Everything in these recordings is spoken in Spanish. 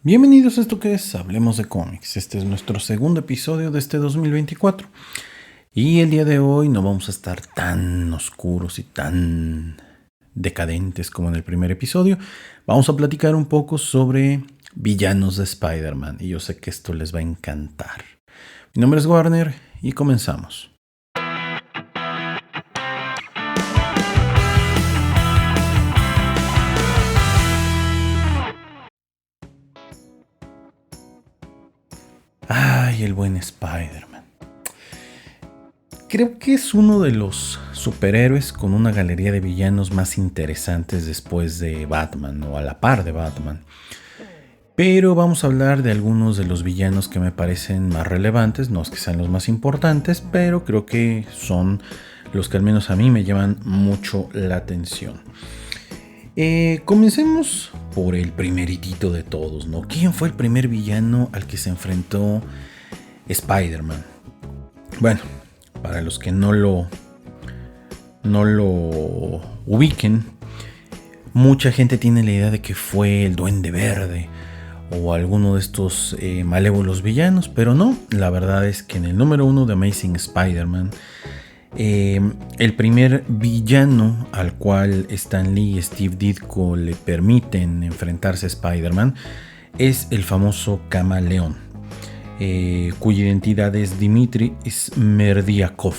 Bienvenidos a esto que es Hablemos de cómics. Este es nuestro segundo episodio de este 2024. Y el día de hoy no vamos a estar tan oscuros y tan decadentes como en el primer episodio. Vamos a platicar un poco sobre villanos de Spider-Man. Y yo sé que esto les va a encantar. Mi nombre es Warner y comenzamos. Ay, el buen Spider-Man. Creo que es uno de los superhéroes con una galería de villanos más interesantes después de Batman o a la par de Batman. Pero vamos a hablar de algunos de los villanos que me parecen más relevantes, no es que sean los más importantes, pero creo que son los que al menos a mí me llaman mucho la atención. Comencemos por el primeritito de todos, ¿no? ¿Quién fue el primer villano al que se enfrentó Spider-Man? Bueno, para los que no lo ubiquen, mucha gente tiene la idea de que fue el Duende Verde o alguno de estos malévolos villanos, pero no, la verdad es que en el número 1 de Amazing Spider-Man, el primer villano al cual Stan Lee y Steve Ditko le permiten enfrentarse a Spider-Man es el famoso Camaleón, cuya identidad es Dmitry Smerdiakov.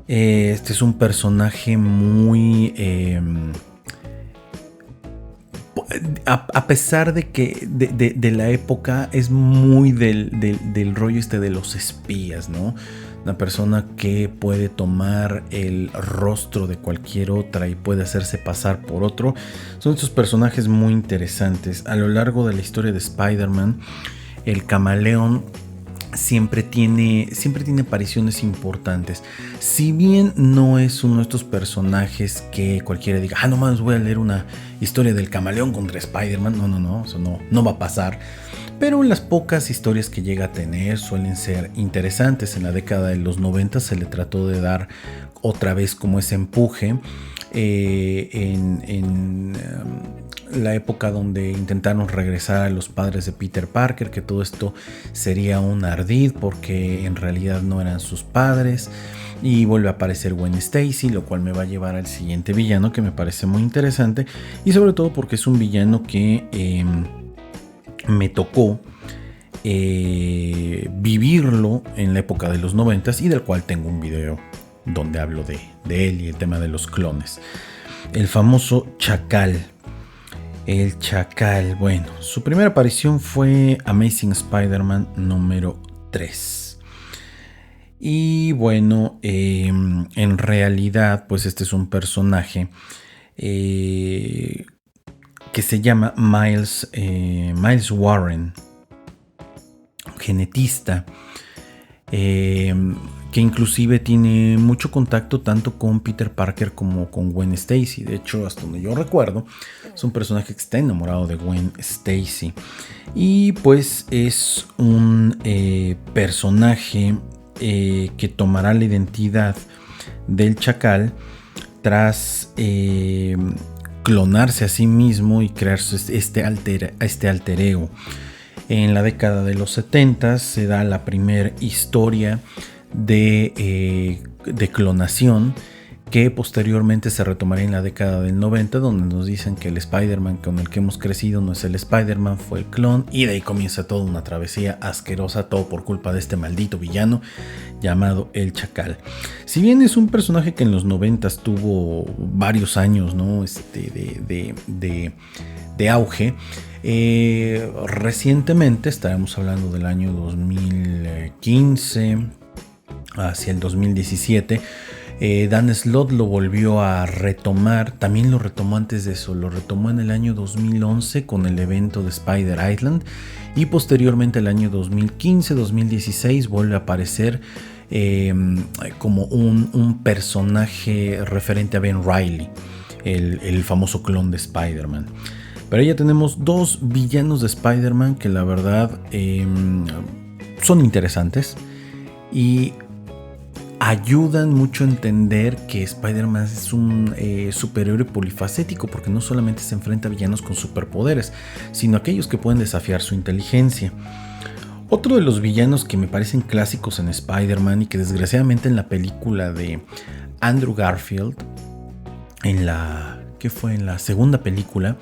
Este es un personaje muy... a pesar de que de la época es muy del rollo este de los espías, ¿no? Una persona que puede tomar el rostro de cualquier otra y puede hacerse pasar por otro. Son estos personajes muy interesantes. A lo largo de la historia de Spider-Man, el Camaleón siempre tiene apariciones importantes. Si bien no es uno de estos personajes que cualquiera diga, no más voy a leer una historia del Camaleón contra Spider-Man. No, eso no va a pasar. Pero las pocas historias que llega a tener suelen ser interesantes. En la década de los 90 se le trató de dar otra vez como ese empuje en la época donde intentaron regresar a los padres de Peter Parker, que todo esto sería un ardid porque en realidad no eran sus padres. Y vuelve a aparecer Gwen Stacy, lo cual me va a llevar al siguiente villano que me parece muy interesante, y sobre todo porque es un villano que me tocó vivirlo en la época de los 90 y del cual tengo un video donde hablo de él y el tema de los clones. El famoso Chacal. El Chacal, bueno, su primera aparición fue Amazing Spider-Man número 3. Y bueno, en realidad, pues este es un personaje que se llama Miles Warren, genetista, que inclusive tiene mucho contacto tanto con Peter Parker como con Gwen Stacy. De hecho, hasta donde yo recuerdo, es un personaje que está enamorado de Gwen Stacy. Y pues es un personaje que tomará la identidad del Chacal tras clonarse a sí mismo y crear este alter ego. En la década de los 70 se da la primera historia de clonación, que posteriormente se retomaría en la década del 90, donde nos dicen que el Spider-Man con el que hemos crecido no es el Spider-Man, fue el clon, y de ahí comienza toda una travesía asquerosa, todo por culpa de este maldito villano llamado el Chacal. Si bien es un personaje que en los 90 tuvo varios años, ¿no? de auge, recientemente, estaremos hablando del año 2015 hacia el 2017, Dan Slott lo volvió a retomar. También lo retomó antes de eso, lo retomó en el año 2011 con el evento de Spider Island, y posteriormente el año 2015-2016 vuelve a aparecer como un personaje referente a Ben Reilly, el famoso clon de Spider-Man. Pero ya tenemos dos villanos de Spider-Man que la verdad son interesantes, y ayudan mucho a entender que Spider-Man es un superhéroe polifacético, porque no solamente se enfrenta a villanos con superpoderes, sino a aquellos que pueden desafiar su inteligencia. Otro de los villanos que me parecen clásicos en Spider-Man y que desgraciadamente en la película de Andrew Garfield, en la segunda película,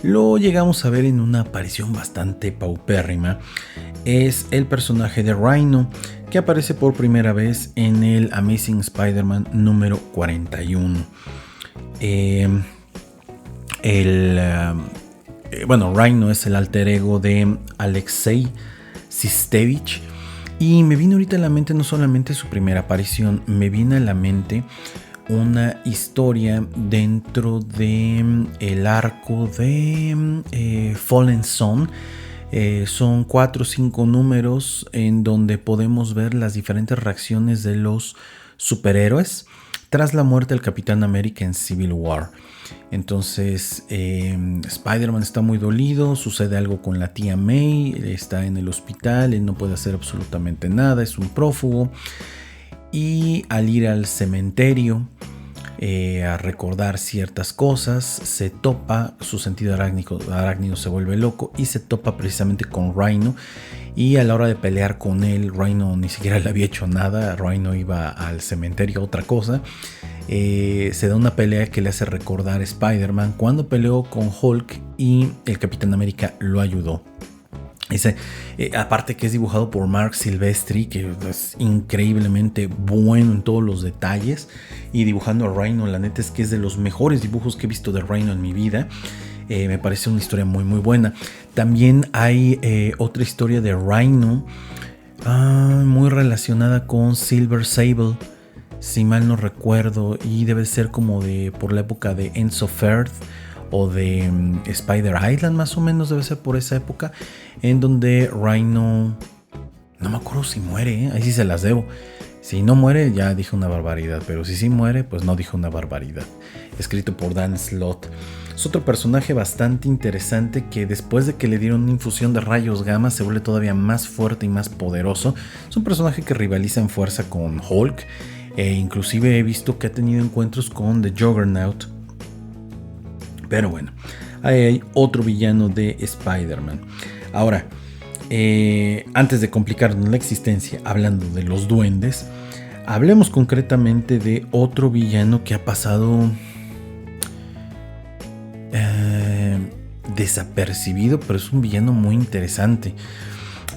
lo llegamos a ver en una aparición bastante paupérrima, es el personaje de Rhino, que aparece por primera vez en el Amazing Spider-Man número 41. Rhino es el alter ego de Alexei Sistevich, y me viene ahorita a la mente no solamente su primera aparición, me viene a la mente una historia dentro de el arco de Fallen Son. Son 4 o 5 números en donde podemos ver las diferentes reacciones de los superhéroes tras la muerte del Capitán América en Civil War. Entonces Spider-Man está muy dolido, sucede algo con la tía May, está en el hospital, él no puede hacer absolutamente nada, es un prófugo, y al ir al cementerio a recordar ciertas cosas, se topa, su sentido arácnido se vuelve loco y se topa precisamente con Rhino, y a la hora de pelear con él, Rhino ni siquiera le había hecho nada, Rhino iba al cementerio a otra cosa. Se da una pelea que le hace recordar a Spider-Man cuando peleó con Hulk y el Capitán América lo ayudó. Aparte que es dibujado por Marc Silvestri, que es increíblemente bueno en todos los detalles, y dibujando a Rhino, la neta es que es de los mejores dibujos que he visto de Rhino en mi vida. Me parece una historia muy muy buena. También hay otra historia de Rhino muy relacionada con Silver Sable, si mal no recuerdo, y debe ser como por la época de Ends of Earth o de Spider Island, más o menos debe ser por esa época, en donde Rhino, no me acuerdo si muere, ahí sí se las debo. Si no muere, ya dije una barbaridad, pero si sí muere, pues no dije una barbaridad. Escrito por Dan Slott. Es otro personaje bastante interesante que después de que le dieron una infusión de rayos gamma se vuelve todavía más fuerte y más poderoso. Es un personaje que rivaliza en fuerza con Hulk, inclusive he visto que ha tenido encuentros con The Juggernaut. Pero bueno, ahí hay otro villano de Spider-Man. Ahora, antes de complicarnos la existencia hablando de los duendes, hablemos concretamente de otro villano que ha pasado desapercibido, pero es un villano muy interesante.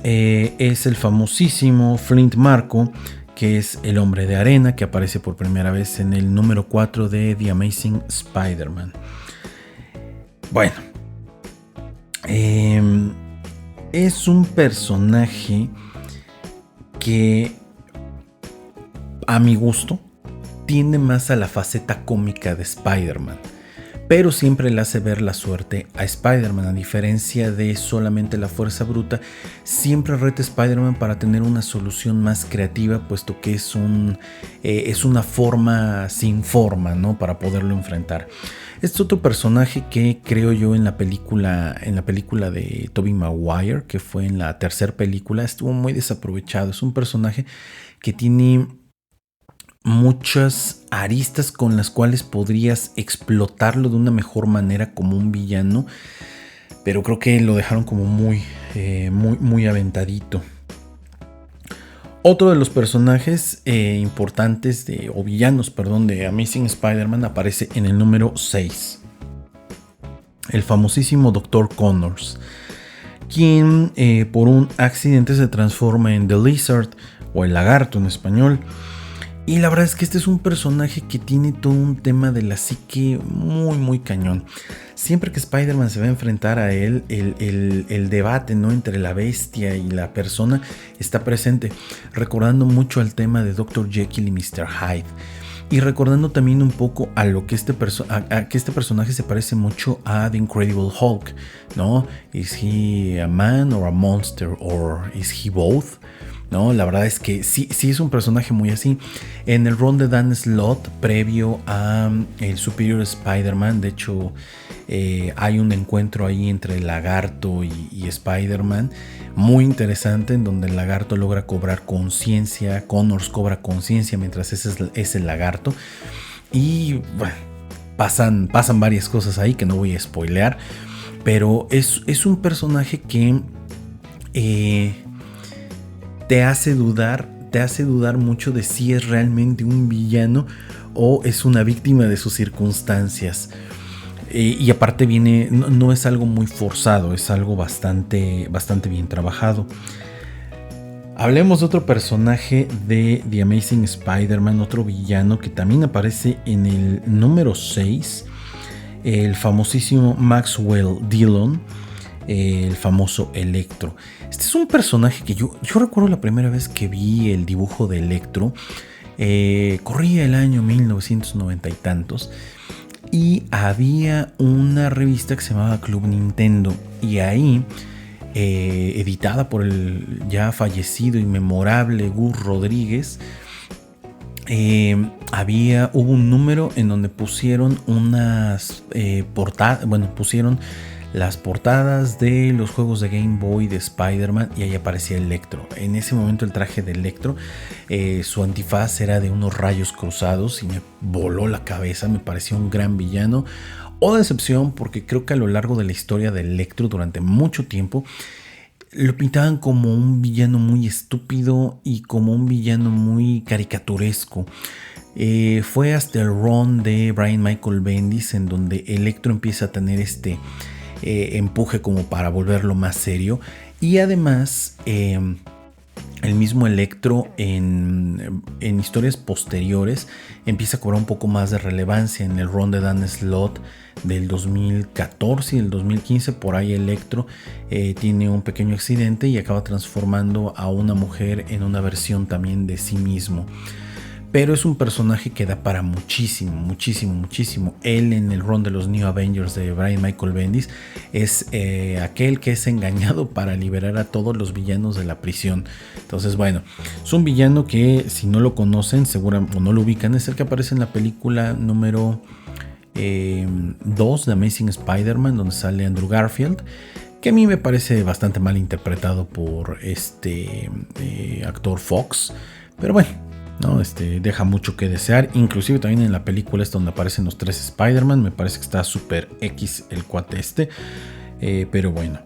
Es el famosísimo Flint Marko, que es el Hombre de Arena, que aparece por primera vez en el número 4 de The Amazing Spider-Man. Bueno, es un personaje que a mi gusto tiende más a la faceta cómica de Spider-Man, pero siempre le hace ver la suerte a Spider-Man. A diferencia de solamente la fuerza bruta, siempre reta a Spider-Man para tener una solución más creativa, puesto que es una forma sin forma, ¿no? Para poderlo enfrentar. Este es otro personaje que creo yo en la película de Tobey Maguire, que fue en la tercera película, estuvo muy desaprovechado. Es un personaje que tiene muchas aristas con las cuales podrías explotarlo de una mejor manera como un villano, pero creo que lo dejaron como muy aventadito. Otro de los personajes importantes villanos de Amazing Spider-Man aparece en el número 6. El famosísimo Dr. Connors, quien por un accidente se transforma en The Lizard, o el lagarto en español. Y la verdad es que este es un personaje que tiene todo un tema de la psique muy cañón. Siempre que Spider-Man se va a enfrentar a él, el debate, ¿no?, entre la bestia y la persona está presente, recordando mucho al tema de Dr. Jekyll y Mr. Hyde. Y recordando también un poco a lo que este personaje se parece mucho a The Incredible Hulk, ¿no? ¿Is he a man or a monster or is he both? No, la verdad es que sí es un personaje muy así. En el run de Dan Slott, previo a el Superior Spider-Man, de hecho, Hay un encuentro ahí entre Lagarto y Spider-Man muy interesante, en donde el Lagarto logra cobrar conciencia, Connors cobra conciencia mientras es el Lagarto. Y bueno, pasan varias cosas ahí que no voy a spoilear, pero es un personaje que te hace dudar mucho de si es realmente un villano o es una víctima de sus circunstancias. Y aparte no es algo muy forzado, es algo bastante bien trabajado. Hablemos de otro personaje de The Amazing Spider-Man, otro villano que también aparece en el número 6, el famosísimo Maxwell Dillon, el famoso Electro. Este es un personaje que yo recuerdo la primera vez que vi el dibujo de Electro, corría el año 1990 y tantos, y había una revista que se llamaba Club Nintendo, y ahí, editada por el ya fallecido y memorable Gus Rodríguez, hubo un número en donde pusieron unas portadas, pusieron las portadas de los juegos de Game Boy de Spider-Man, y ahí aparecía Electro. En ese momento el traje de Electro, su antifaz era de unos rayos cruzados y me voló la cabeza, me pareció un gran villano. O decepción, porque creo que a lo largo de la historia de Electro durante mucho tiempo lo pintaban como un villano muy estúpido y como un villano muy caricaturesco. Fue hasta el run de Brian Michael Bendis en donde Electro empieza a tener este empuje como para volverlo más serio, y además el mismo Electro en historias posteriores empieza a cobrar un poco más de relevancia. En el run de Dan Slott del 2014 y el 2015, por ahí Electro tiene un pequeño accidente y acaba transformando a una mujer en una versión también de sí mismo. Pero es un personaje que da para muchísimo. Él, en el run de los New Avengers de Brian Michael Bendis, es aquel que es engañado para liberar a todos los villanos de la prisión. Entonces, bueno, es un villano que, si no lo conocen, seguramente, o no lo ubican, es el que aparece en la película número 2 de Amazing Spider-Man, donde sale Andrew Garfield, que a mí me parece bastante mal interpretado por este actor Fox. Pero bueno, ¿no? Deja mucho que desear. Inclusive también en la película es donde aparecen los 3 Spider-Man. Me parece que está super X el cuate pero bueno,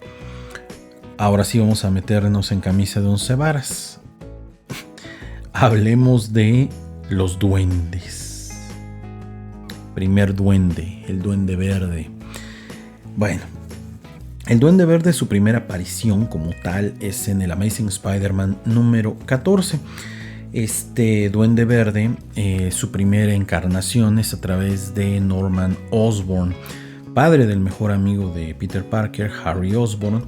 ahora sí vamos a meternos en camisa de 11 varas. Hablemos de los duendes. Primer duende, el Duende Verde. Bueno, el Duende Verde, su primera aparición como tal es en el Amazing Spider-Man número 14. Este Duende Verde, su primera encarnación es a través de Norman Osborn, padre del mejor amigo de Peter Parker, Harry Osborn,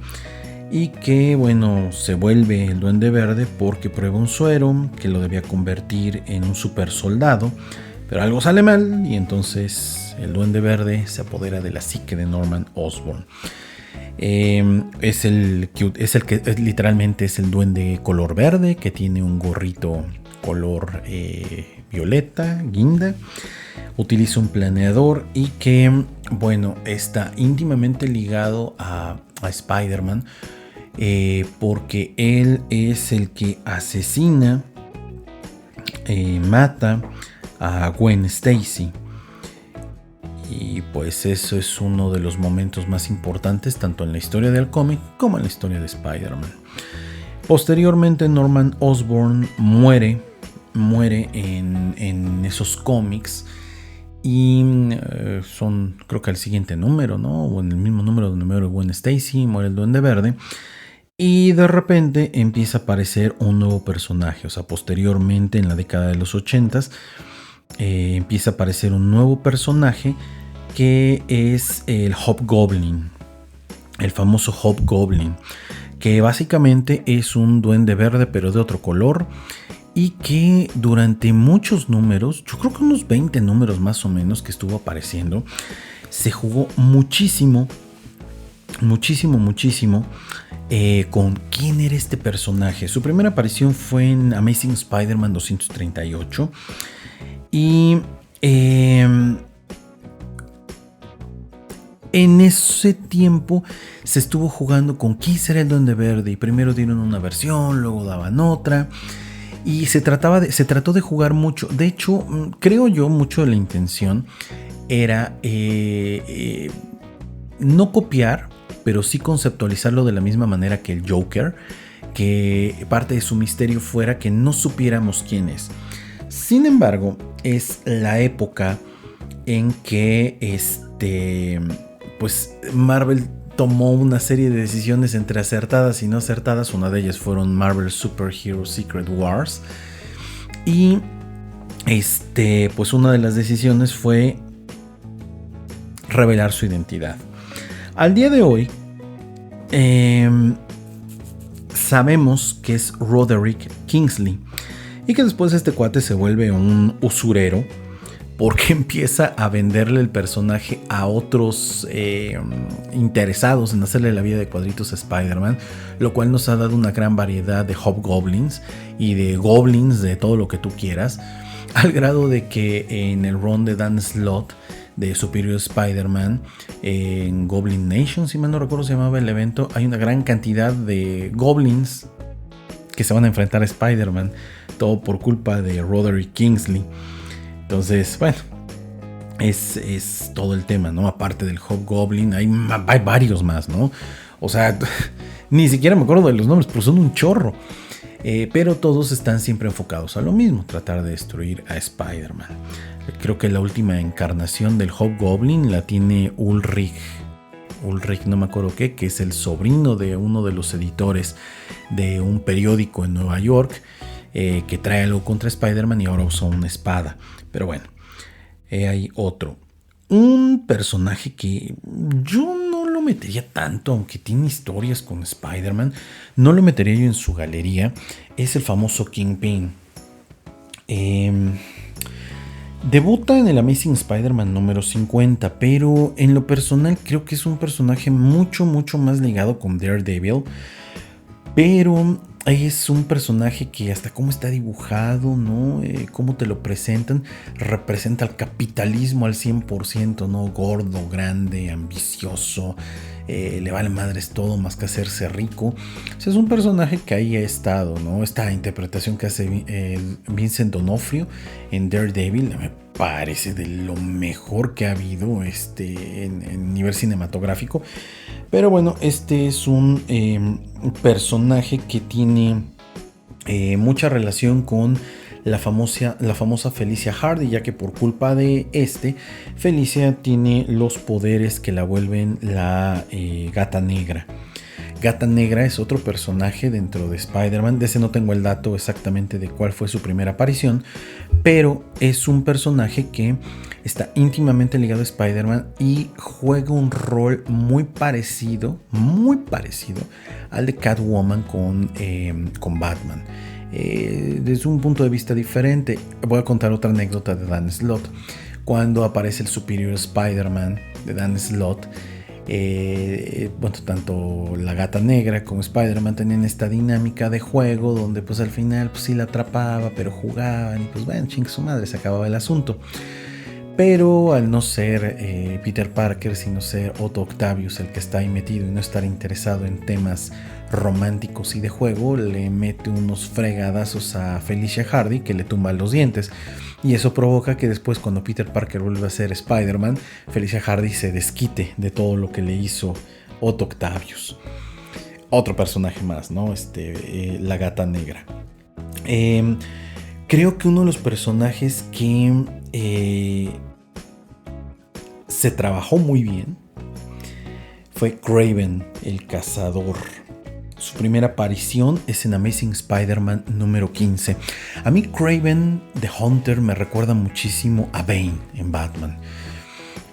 y que, bueno, se vuelve el Duende Verde porque prueba un suero que lo debía convertir en un super soldado, pero algo sale mal y entonces el Duende Verde se apodera de la psique de Norman Osborn. Es el que literalmente es el duende color verde, que tiene un gorrito color violeta, guinda, utiliza un planeador y que, bueno, está íntimamente ligado a Spider-Man, porque él es el que asesina, mata a Gwen Stacy. Y pues eso es uno de los momentos más importantes tanto en la historia del cómic como en la historia de Spider-Man. Posteriormente Norman Osborn muere en esos cómics, y son, creo que el siguiente número, ¿no? O en el mismo número donde muere Gwen Stacy, muere el Duende Verde. Y de repente empieza a aparecer un nuevo personaje. O sea, posteriormente en la década de los 80s empieza a aparecer un nuevo personaje que es el Hobgoblin, el famoso Hobgoblin, que básicamente es un duende verde pero de otro color, y que durante muchos números, yo creo que unos 20 números más o menos que estuvo apareciendo, se jugó muchísimo con quién era este personaje. Su primera aparición fue en Amazing Spider-Man 238 y en ese tiempo se estuvo jugando con quién será el Duende Verde y primero dieron una versión, luego daban otra y se trató de jugar mucho. De hecho, creo yo mucho de la intención era no copiar, pero sí conceptualizarlo de la misma manera que el Joker, que parte de su misterio fuera que no supiéramos quién es. Sin embargo, es la época en que pues Marvel tomó una serie de decisiones entre acertadas y no acertadas. Una de ellas fueron Marvel Super Hero Secret Wars. Y pues una de las decisiones fue revelar su identidad. Al día de hoy, sabemos que es Roderick Kingsley y que después este cuate se vuelve un usurero porque empieza a venderle el personaje a otros interesados en hacerle la vida de cuadritos a Spider-Man, lo cual nos ha dado una gran variedad de hobgoblins y de goblins de todo lo que tú quieras, al grado de que en el run de Dan Slott de Superior Spider-Man en Goblin Nation, si mal no recuerdo se llamaba el evento, hay una gran cantidad de goblins que se van a enfrentar a Spider-Man, todo por culpa de Roderick Kingsley. Entonces, bueno, es todo el tema, ¿no? Aparte del Hobgoblin, hay varios más, ¿no? O sea, ni siquiera me acuerdo de los nombres, pero son un chorro. Pero todos están siempre enfocados a lo mismo, tratar de destruir a Spider-Man. Creo que la última encarnación del Hobgoblin la tiene Ulrich no me acuerdo qué, que es el sobrino de uno de los editores de un periódico en Nueva York, que trae algo contra Spider-Man y ahora usa una espada. Pero bueno, hay otro. Un personaje que yo no lo metería tanto, aunque tiene historias con Spider-Man, no lo metería yo en su galería, es el famoso Kingpin. Debuta en el Amazing Spider-Man número 50, pero en lo personal creo que es un personaje mucho más ligado con Daredevil, pero es un personaje que hasta cómo está dibujado, ¿no? Cómo te lo presentan, representa el capitalismo al 100%, ¿no? Gordo, grande, ambicioso, le vale madres todo más que hacerse rico. O sea, es un personaje que ahí ha estado, ¿no? Esta interpretación que hace Vincent D'Onofrio en Daredevil me parece de lo mejor que ha habido en nivel cinematográfico. Pero bueno, este es un personaje que tiene mucha relación con la famosa Felicia Hardy, ya que por culpa de Felicia tiene los poderes que la vuelven la Gata Negra. Gata Negra es otro personaje dentro de Spider-Man. De ese no tengo el dato exactamente de cuál fue su primera aparición, pero es un personaje que está íntimamente ligado a Spider-Man y juega un rol muy parecido al de Catwoman con Batman. Desde un punto de vista diferente. Voy a contar otra anécdota de Dan Slott. Cuando aparece el Superior Spider-Man de Dan Slott, bueno, tanto la Gata Negra como Spider-Man tenían esta dinámica de juego donde pues al final pues sí la atrapaba, pero jugaban y pues bueno, chingue su madre, se acababa el asunto. Pero al no ser Peter Parker, sino ser Otto Octavius el que está ahí metido y no estar interesado en temas románticos y de juego, le mete unos fregadazos a Felicia Hardy que le tumba los dientes. Y eso provoca que después, cuando Peter Parker vuelve a ser Spider-Man, Felicia Hardy se desquite de todo lo que le hizo Otto Octavius. Otro personaje más, ¿no? La Gata Negra. Creo que uno de los personajes que se trabajó muy bien fue Kraven, el cazador. Su primera aparición es en Amazing Spider-Man número 15. A mí Kraven the Hunter me recuerda muchísimo a Bane en Batman.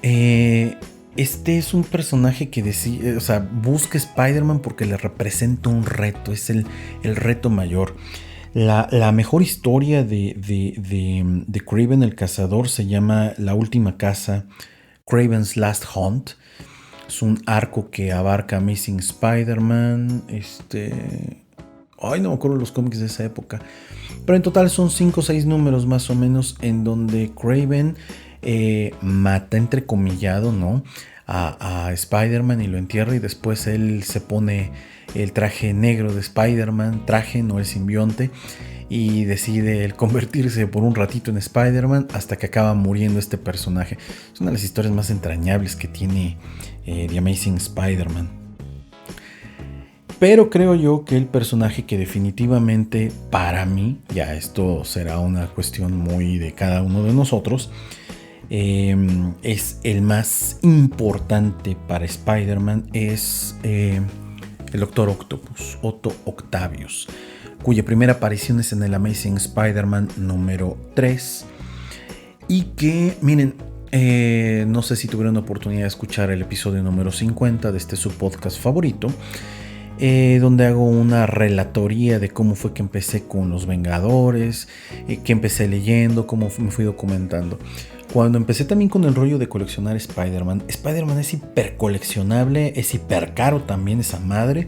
Este es un personaje que busca Spider-Man porque le representa un reto, es el reto mayor. La mejor historia de Kraven el cazador se llama La última caza, Kraven's Last Hunt. Es un arco que abarca Amazing Spider-Man. No me acuerdo los cómics de esa época. Pero en total son 5 o 6 números más o menos en donde Kraven mata, entrecomillado, ¿no?, a Spider-Man y lo entierra, y después él se pone el traje negro de Spider-Man, traje, no el simbionte, y decide el convertirse por un ratito en Spider-Man hasta que acaba muriendo este personaje. Es una de las historias más entrañables que tiene The Amazing Spider-Man. Pero creo yo que el personaje que definitivamente para mí, ya esto será una cuestión muy de cada uno de nosotros, es el más importante para Spider-Man, es el Doctor Octopus, Otto Octavius, cuya primera aparición es en el Amazing Spider-Man número 3. Y que, miren, no sé si tuvieron la oportunidad de escuchar el episodio número 50 de este su podcast favorito, donde hago una relatoría de cómo fue que empecé con los Vengadores, que empecé leyendo, cómo me fui documentando. Cuando empecé también con el rollo de coleccionar Spider-Man es hiper coleccionable, es hiper caro también esa madre.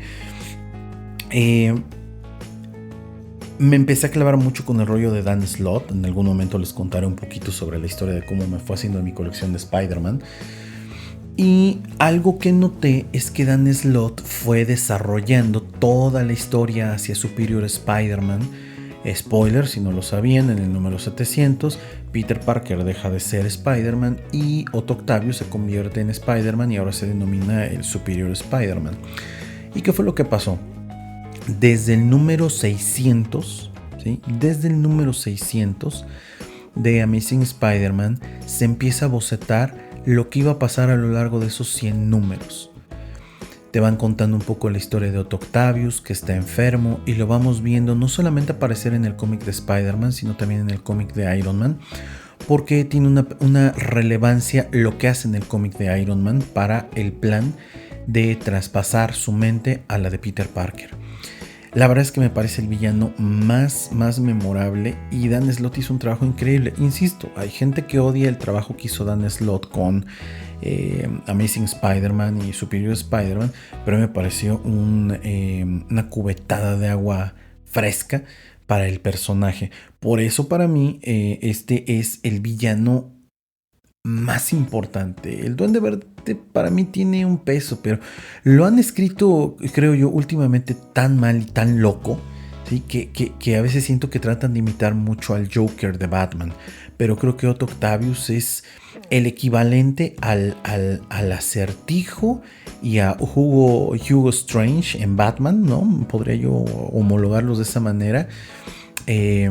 Me empecé a clavar mucho con el rollo de Dan Slott. En algún momento les contaré un poquito sobre la historia de cómo me fue haciendo mi colección de Spider-Man. Y algo que noté es que Dan Slott fue desarrollando toda la historia hacia Superior Spider-Man. Spoiler, si no lo sabían, en el número 700, Peter Parker deja de ser Spider-Man y Otto Octavius se convierte en Spider-Man y ahora se denomina el Superior Spider-Man. ¿Y qué fue lo que pasó? Desde el número 600, ¿sí? Desde el número 600 de Amazing Spider-Man se empieza a bocetar lo que iba a pasar a lo largo de esos 100 números. Te van contando un poco la historia de Otto Octavius, que está enfermo, y lo vamos viendo no solamente aparecer en el cómic de Spider-Man, sino también en el cómic de Iron Man, porque tiene una relevancia lo que hace en el cómic de Iron Man para el plan de traspasar su mente a la de Peter Parker. La verdad es que me parece el villano más memorable, y Dan Slott hizo un trabajo increíble. Insisto, hay gente que odia el trabajo que hizo Dan Slott con Amazing Spider-Man y Superior Spider-Man, pero me pareció una cubetada de agua fresca para el personaje. Por eso para mí este es el villano más importante. El Duende Verde para mí tiene un peso, pero lo han escrito, creo yo, últimamente tan mal y tan loco, ¿sí? que a veces siento que tratan de imitar mucho al Joker de Batman. Pero creo que Otto Octavius es el equivalente al Acertijo y a Hugo Strange en Batman, ¿no? Podría yo homologarlos de esa manera. Que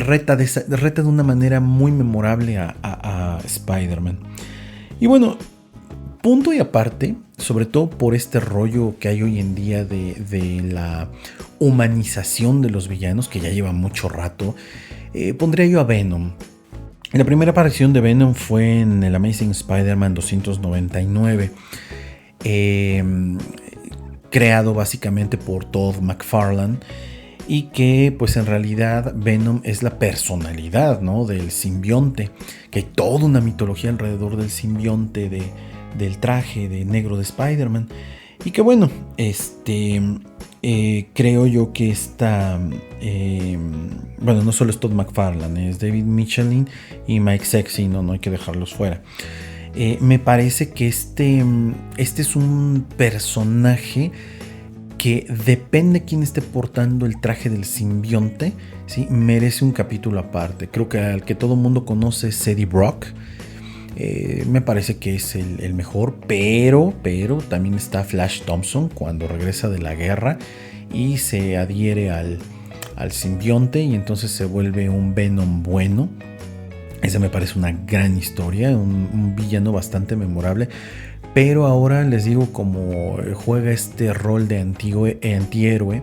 reta de una manera muy memorable a Spider-Man. Y bueno, punto y aparte, sobre todo por este rollo que hay hoy en día de la humanización de los villanos, que ya lleva mucho rato, pondría yo a Venom. La primera aparición de Venom fue en el Amazing Spider-Man 299, creado básicamente por Todd McFarlane, y que pues en realidad Venom es la personalidad, ¿no?, del simbionte, que hay toda una mitología alrededor del simbionte, del traje de negro de Spider-Man, y que bueno, creo yo que bueno, no solo es Todd McFarlane, es David Michelin y Mike Sexy, no hay que dejarlos fuera. Me parece que este es un personaje que depende de quién esté portando el traje del simbionte, ¿sí? Merece un capítulo aparte. Creo que al que todo el mundo conoce es Eddie Brock. Me parece que es el mejor, pero también está Flash Thompson cuando regresa de la guerra y se adhiere al simbionte y entonces se vuelve un Venom bueno. Esa me parece una gran historia, un villano bastante memorable. Pero ahora les digo, como juega este rol de antihéroe,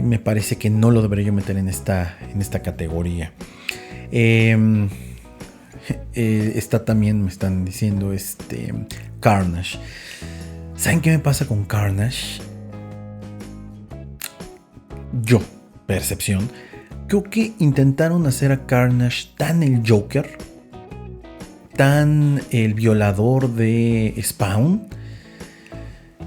me parece que no lo debería yo meter en esta categoría. Está también, me están diciendo, Carnage. ¿Saben qué me pasa con Carnage? Yo, percepción, creo que intentaron hacer a Carnage tan el Joker, tan el violador de Spawn,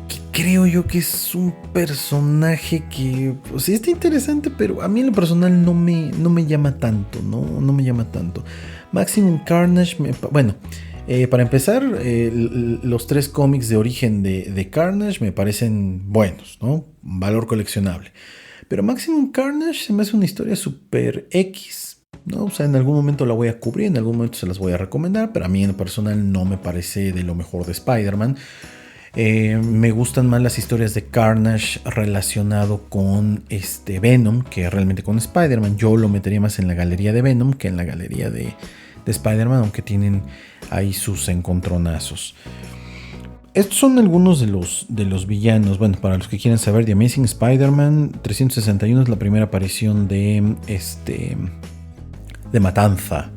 que creo yo que es un personaje que pues sí está interesante, pero a mí en lo personal no me llama tanto, no me llama tanto. Maximum Carnage, bueno, Para empezar, los 3 cómics de origen de Carnage me parecen buenos, ¿no? Valor coleccionable. Pero Maximum Carnage se me hace una historia super X, ¿no? O sea, en algún momento la voy a cubrir, en algún momento se las voy a recomendar, pero a mí en lo personal no me parece de lo mejor de Spider-Man. Me gustan más las historias de Carnage relacionado con Venom que realmente con Spider-Man. Yo lo metería más en la galería de Venom que en la galería de Spider-Man, aunque tienen ahí sus encontronazos. Estos son algunos de los villanos. Bueno, para los que quieren saber, The Amazing Spider-Man 361 es la primera aparición de Matanza,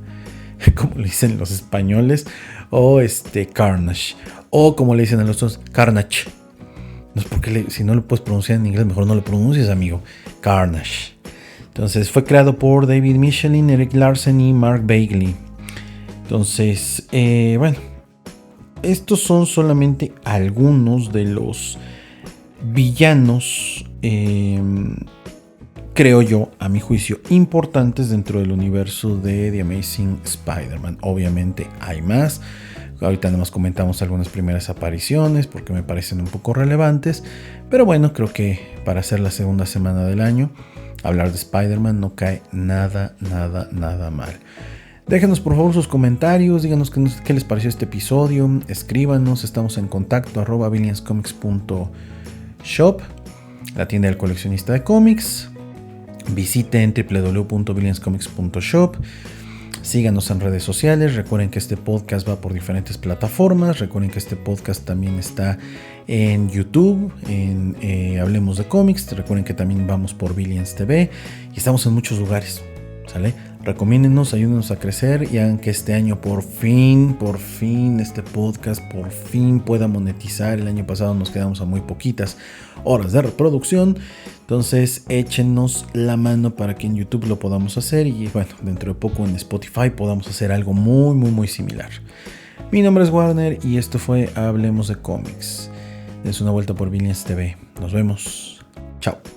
como le dicen los españoles, o Carnage, o como le dicen a los otros, Carnage. No es porque si no lo puedes pronunciar en inglés, mejor no lo pronuncies, amigo. Carnage. Entonces fue creado por David Michelin, Eric Larsen y Mark Bagley. Entonces, bueno, estos son solamente algunos de los villanos, creo yo, a mi juicio, importantes dentro del universo de The Amazing Spider-Man. Obviamente hay más. Ahorita nada más comentamos algunas primeras apariciones porque me parecen un poco relevantes. Pero bueno, creo que para hacer la segunda semana del año, hablar de Spider-Man no cae nada mal. Déjenos por favor sus comentarios, díganos qué les pareció este episodio, escríbanos, estamos en contacto @villanscomics.shop, la tienda del coleccionista de cómics. Visiten www.villanscomics.shop. Síganos en redes sociales. Recuerden que este podcast va por diferentes plataformas. Recuerden que este podcast también está en YouTube, en Hablemos de Cómics. Recuerden que también vamos por Billions TV y estamos en muchos lugares, ¿sale? Recomiéndennos, ayúdenos a crecer y hagan que este año por fin este podcast por fin pueda monetizar. El año pasado nos quedamos a muy poquitas horas de reproducción. Entonces échenos la mano para que en YouTube lo podamos hacer y bueno, dentro de poco en Spotify podamos hacer algo muy similar. Mi nombre es Warner y esto fue Hablemos de Cómics. Es una vuelta por Billions TV. Nos vemos. Chao.